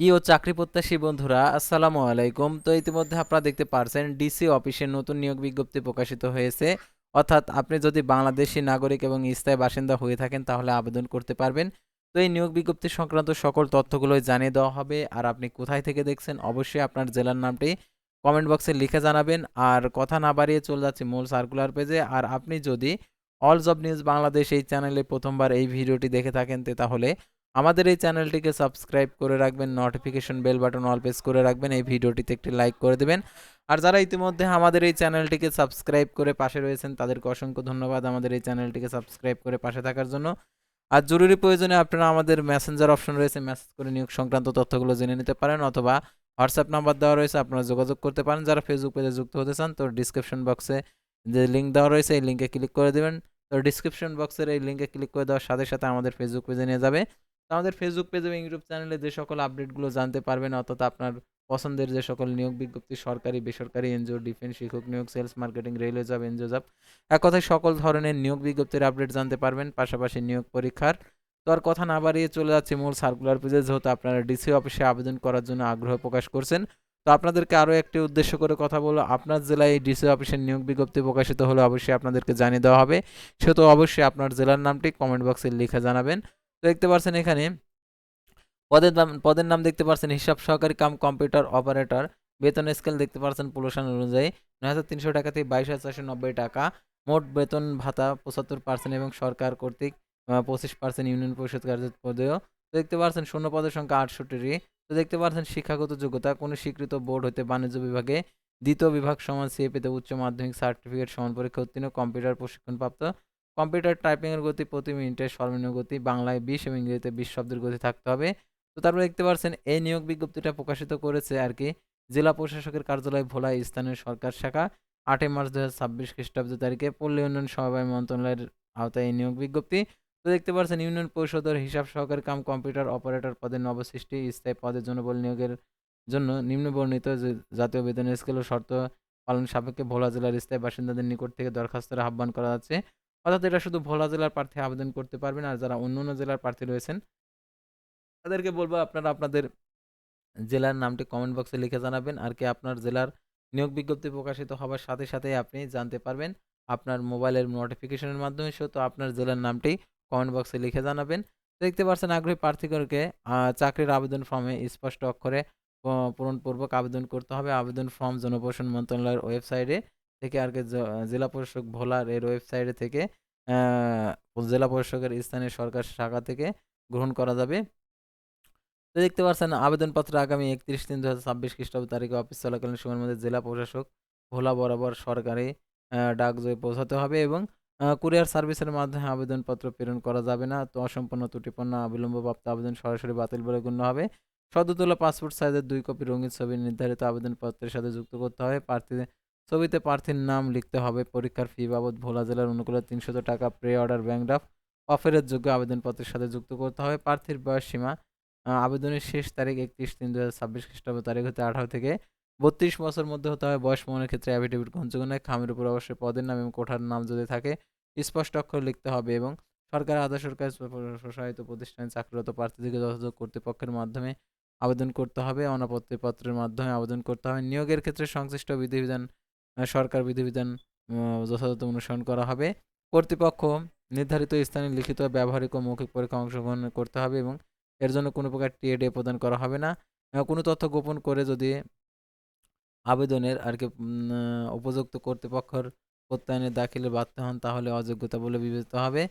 প্রিয় চাকরি প্রত্যাশী বন্ধুরা, আসসালামু আলাইকুম। তো ইতিমধ্যে আপনারা দেখতে পারছেন ডিসি অফিসে নতুন নিয়োগ বিজ্ঞপ্তি প্রকাশিত হয়েছে। অর্থাৎ আপনি যদি বাংলাদেশী নাগরিক এবং স্থায়ী বাসিন্দা হয়ে থাকেন তাহলে আবেদন করতে পারবেন। তো এই নিয়োগ বিজ্ঞপ্তি সংক্রান্ত সকল তথ্যগুলোই জানিয়ে দেওয়া হবে। আর আপনি কোথায় থেকে দেখছেন অবশ্যই আপনার জেলার নামটি কমেন্ট বক্সে লিখে জানাবেন। আর কথা না বাড়িয়ে চলে যাচ্ছি মূল সার্কুলার পেজে। আর আপনি যদি অল জব নিউজ বাংলাদেশ এই চ্যানেলে প্রথমবার এই ভিডিওটি দেখে থাকেন তাহলে আমাদের এই চ্যানেলটিকে সাবস্ক্রাইব করে রাখবেন, notification bell button all press করে রাখবেন, এই ভিডিওটিতে একটি লাইক করে দেবেন। আর যারা ইতিমধ্যে আমাদের এই চ্যানেলটিকে সাবস্ক্রাইব করে পাশে রয়েছেন তাদেরকে অসংখ্য ধন্যবাদ আমাদের এই চ্যানেলটিকে সাবস্ক্রাইব করে পাশে থাকার জন্য। আর জরুরি প্রয়োজনে আপনারা আমাদের মেসেঞ্জার অপশন রয়েছে, মেসেজ করে নিয়োগ সংক্রান্ত তথ্যগুলো জেনে নিতে পারেন, অথবা হোয়াটসঅ্যাপ নাম্বার দেওয়া রয়েছে, আপনারা যোগাযোগ করতে পারেন। যারা ফেসবুক পেজে যুক্ত হতে চান তো ডিসক্রিপশন বক্সে যে লিঙ্ক দেওয়া রয়েছে এই লিঙ্কে ক্লিক করে দেবেন। তো ডিসক্রিপশন বক্সের এই লিঙ্কে ক্লিক করে দেওয়ার সাথে সাথে আমাদের ফেসবুক পেজে নিয়ে যাবে। তো আমাদের ফেসবুক পেজ এবং ইউটিউব চ্যানেলে যে সকল আপডেটগুলো জানতে পারবেন, অর্থাৎ আপনার পছন্দের যে সকল নিয়োগ বিজ্ঞপ্তি, সরকারি বেসরকারি এনজিও, ডিফেন্স, শিক্ষক নিয়োগ, sales, marketing, railway job, NGO job, এক কথায় সকল ধরনের নিয়োগ বিজ্ঞপ্তির আপডেট জানতে পারবেন, পাশাপাশি নিয়োগ পরীক্ষার। তো আর কথা না বাড়িয়ে চলে যাচ্ছে মূল সার্কুলার পেজে। যেহেতু আপনারা ডিসি অফিসে আবেদন করার জন্য আগ্রহ প্রকাশ করছেন, তো আপনাদেরকে আরও একটি উদ্দেশ্য করে কথা বলো, আপনার জেলায় এই ডিসি অফিসের নিয়োগ বিজ্ঞপ্তি প্রকাশিত হলে অবশ্যই আপনাদেরকে জানিয়ে দেওয়া হবে। সেহেতু অবশ্যই আপনার জেলার নামটি কমেন্ট বক্সে লিখে জানাবেন। তো দেখতে পাচ্ছেন এখানে পদের নাম দেখতে পাচ্ছেন হিসাব সহকারী কাম কম্পিউটার অপারেটর। বেতন স্কেল দেখতে পাচ্ছেন প্রমোশন অনুযায়ী ৯,৩০০ টাকা থেকে ২২,৪৯০ টাকা। মোট বেতন ভাতা ৭৫% এবং সরকার কর্তৃক ২৫% ইউনিয়ন পরিষদ কার্যত পদেও। তো দেখতে পাচ্ছেন শূন্য পদের সংখ্যা ৬৮টি। তো দেখতে পাচ্ছেন শিক্ষাগত যোগ্যতা কোনো স্বীকৃত বোর্ড হতে বাণিজ্য বিভাগে দ্বিতীয় বিভাগ সমান সিএপিতে উচ্চ মাধ্যমিক সার্টিফিকেট সমান পরীক্ষা উত্তীর্ণ, কম্পিউটার প্রশিক্ষণপ্রাপ্ত। কম্পিউটার টাইপিংয়ের গতি প্রতি মিনিটে সর্বনিম্ন গতি বাংলায় ২০ এবং ইংরেজিতে ২০ শব্দের গতি থাকতে হবে। তো তারপরে দেখতে পাচ্ছেন এই নিয়োগ বিজ্ঞপ্তিটা প্রকাশিত করেছে আর কি জেলা প্রশাসকের কার্যালয় ভোলা স্থানীয় সরকার শাখা ৮ই মার্চ ২০২৬ খ্রিস্টাব্দ তারিখে পল্লী উন্নয়ন সমবায় মন্ত্রণালয়ের আওতায় এই নিয়োগ বিজ্ঞপ্তি। তো দেখতে পাচ্ছেন ইউনিয়ন পরিষদের হিসাব সহকারী কাম কম্পিউটার অপারেটর পদের নবসৃষ্টি স্থায়ী পদের জন্য বল নিয়োগের জন্য নিম্নবর্ণিত জাতীয় বেতন স্কেল ও শর্ত পালন সাপেক্ষে ভোলা জেলার স্থায়ী বাসিন্দাদের নিকট থেকে দরখাস্তের আহ্বান করা যাচ্ছে। অর্থাৎ এটা শুধু ভোলা জেলার প্রার্থী আবেদন করতে পারবেন, আর যারা অন্য অন্য জেলার প্রার্থী রয়েছেন তাদেরকে বলবো আপনারা আপনাদের জেলার নামটি কমেন্ট বক্সে লিখে জানাবেন। আর কি আপনার জেলার নিয়োগ বিজ্ঞপ্তি প্রকাশিত হবার সাথে সাথেই আপনি জানতে পারবেন আপনার মোবাইলের নোটিফিকেশনের মাধ্যমে। তো আপনার জেলার নামটি কমেন্ট বক্সে লিখে জানাবেন। দেখতে পাচ্ছেন আগ্রহী প্রার্থীদেরকে চাকরির আবেদন ফর্মে স্পষ্ট অক্ষরে পূরণপূর্বক আবেদন করতে হবে। আবেদন ফর্ম জনপ্রশাসন মন্ত্রণালয়ের ওয়েবসাইটে থেকে আর কি জেলা প্রশাসক ভোলার এর ওয়েবসাইটে থেকে জেলা প্রশাসকের স্থানীয় সরকার শাখা থেকে গ্রহণ করা যাবে। তো দেখতে পাচ্ছেন আবেদনপত্র আগামী ৩১/৩/২০২৬ খ্রিস্টাব্দ তারিখে অফিস চলাকালীন সময়ের মধ্যে জেলা প্রশাসক ভোলা বরাবর সরকারি ডাকযোগে পৌঁছাতে হবে এবং কুরিয়ার সার্ভিসের মাধ্যমে আবেদনপত্র প্রেরণ করা যাবে না। তো অসম্পূর্ণ ত্রুটিপূর্ণ বিলম্বপ্রাপ্ত আবেদন সরাসরি বাতিল বলে গণ্য হবে। সদ্য তোলা পাসপোর্ট সাইজের ২ কপি রঙিন ছবি নির্ধারিত আবেদনপত্রের সাথে যুক্ত করতে হবে। ছবিতে প্রার্থীর নাম লিখতে হবে। পরীক্ষার ফি বাবদ ভোলা জেলার অনুকূলে ৩০০ টাকা প্রি অর্ডার ব্যাংক ড্রাফট অফারের যোগ্য আবেদনপত্রের সাথে যুক্ত করতে হবে। প্রার্থীর বয়স সীমা আবেদনের শেষ তারিখ ৩১/৩/২০২৬ খ্রিস্টাব্দ তারিখ হতে ১৮ থেকে ৩২ বছর মধ্যে হতে হবে। বয়স প্রমাণের ক্ষেত্রে অ্যাফিডেভিট গ্রহণযোগ্য নয়। খামের উপর অবশ্যই পদের নাম এবং কোঠার নাম যদি থাকে স্পষ্ট অক্ষরে লিখতে হবে এবং সরকারি আধা সরকারি স্বশাসিত প্রতিষ্ঠানে চাকরিরত প্রার্থীদেরকে যথাযথ কর্তৃপক্ষের মাধ্যমে আবেদন করতে হবে। অনাপত্তি পত্রের মাধ্যমে আবেদন করতে হবে। নিয়োগের ক্ষেত্রে সংশ্লিষ্ট বিধিবিধান সরকার বিধিবিধান যথাযথ অনুসরণ করা হবে। কর্তৃপক্ষ নির্ধারিত স্থানে লিখিত, ব্যবহারিক ও মৌখিক পরীক্ষায় অংশগ্রহণ করতে হবে এবং এর জন্য কোনো প্রকার টিএডি প্রদান করা হবে না। কোনো তথ্য গোপন করে যদি আবেদনের আর কি উপযুক্ত কর্তৃপক্ষের প্রত্যয়নে দাখিলে বাধ্য হন তাহলে অযোগ্যতা বলে বিবেচিত হবে।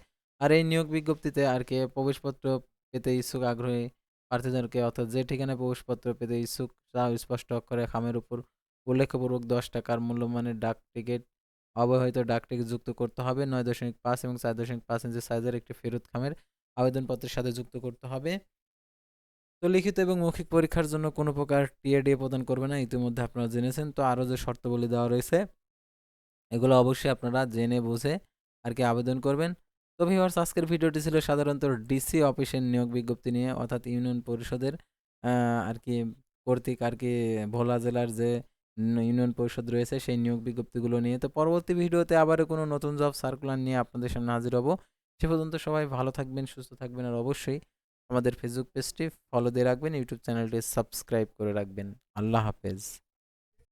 আর এই নিয়োগ বিজ্ঞপ্তিতে আর কি প্রবেশপত্র পেতে ইচ্ছুক আগ্রহী প্রার্থীদেরকে, অর্থাৎ যে ঠিকানায় প্রবেশপত্র পেতে ইচ্ছুক তাও স্পষ্ট অক্ষরে খামের উপর উল্লেখপূর্বক ১০ টাকার মূল্যমানের ডাক টিকিট অব্যবহৃত ডাক টিকিট যুক্ত করতে হবে। ৯.৫ এবং ৪.৫ ইঞ্চি সাইজের একটি ফেরত খামের আবেদনপত্রের সাথে যুক্ত করতে হবে। তো লিখিত এবং মৌখিক পরীক্ষার জন্য কোনো প্রকার টিএডি প্রদান করবে না, ইতিমধ্যে আপনারা জেনেছেন। তো আরও যে শর্তাবলী দেওয়া রয়েছে এগুলো অবশ্যই আপনারা জেনে বুঝে আর কি আবেদন করবেন। তো ভিউয়ার্স, আজকের ভিডিওটি ছিল সাধারণত ডিসি অফিসের নিয়োগ বিজ্ঞপ্তি নিয়ে, অর্থাৎ ইউনিয়ন পরিষদের আর কি কর্তৃক আর কি ভোলা জেলার যে ইউনিয়ন পরিষদ রয়েছে সেই নিয়োগ বিজ্ঞপ্তিগুলো নিয়ে। তো পরবর্তী ভিডিওতে আবারও কোনো নতুন জব সার্কুলার নিয়ে আপনাদের সামনে হাজির হব। সে পর্যন্ত সবাই ভালো থাকবেন, সুস্থ থাকবেন, আর অবশ্যই আমাদের ফেসবুক পেজটি ফলো দিয়ে রাখবেন, ইউটিউব চ্যানেলটি সাবস্ক্রাইব করে রাখবেন। আল্লাহ হাফেজ।